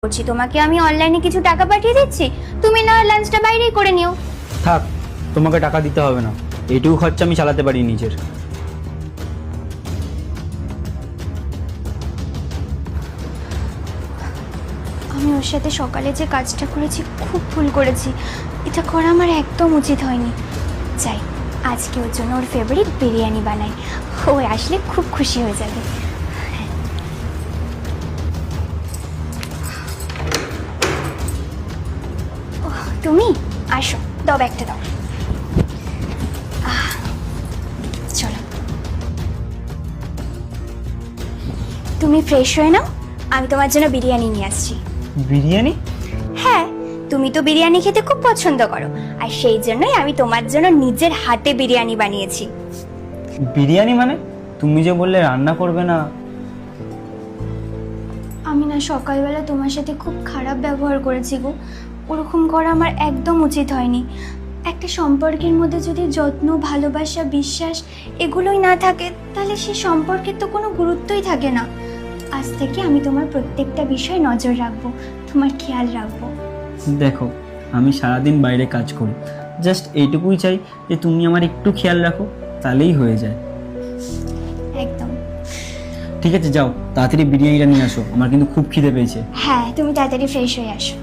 করছি, তোমাকে আমি অনলাইনে কিছু টাকা পাঠিয়ে দিচ্ছি, তুমি না লাঞ্চটা বাইরেই করে নিও। থাক, তোমাকে টাকা দিতে হবে না, এইটুকু খরচা আমি চালাতে পারি নিজের। আমি ওর সাথে সকালে যে কাজটা করেছি খুব ভুল করেছি, এটা করা আমার একদম উচিত হয়নি। যাই, আজকে ওর জন্য ওর ফেভারিট বিরিয়ানি বানাই, ও আসলে খুব খুশি হয়ে যাবে। ওহ, তুমি আসো, দাও ব্যাগটা দাও। চলো, তুমি ফ্রেশ হয়ে নাও, আমি তোমার জন্য বিরিয়ানি নিয়ে আসছি। বিরিয়ানি? হ্যাঁ, তুমি তো বিরিয়ানি খেতে খুব পছন্দ করো, আর সেই জন্যই আমি তোমার জন্য নিজের হাতে বিরিয়ানি বানিয়েছি। বিরিয়ানি মানে? তুমি যে বললে রান্না করবে না। আমি না সকালবেলা তোমার সাথে খুব খারাপ ব্যবহার করেছি গো, ওরকম করা আমার একদম উচিত হয়নি। একটা সম্পর্কের মধ্যে যদি যত্ন, ভালোবাসা, বিশ্বাস এগুলোই না থাকে, তাহলে সেই সম্পর্কের তো কোনো গুরুত্বই থাকে না। আজ থেকে আমি তোমার প্রত্যেকটা বিষয়ে নজর রাখবো, তোমার খেয়াল রাখবো। দেখো, আমি সারাদিন বাইরে কাজ করি, জাস্ট এইটুকুই চাই যে তুমি আমার একটু খেয়াল রাখো, তাহলেই হয়ে যায়। একদম। ঠিক আছে, যাও তাড়াতাড়ি বিরিয়ানিটা নিয়ে আসো, আমার কিন্তু খুব খিদে পেয়েছে। হ্যাঁ, তুমি তাড়াতাড়ি ফ্রেশ হয়ে আসো।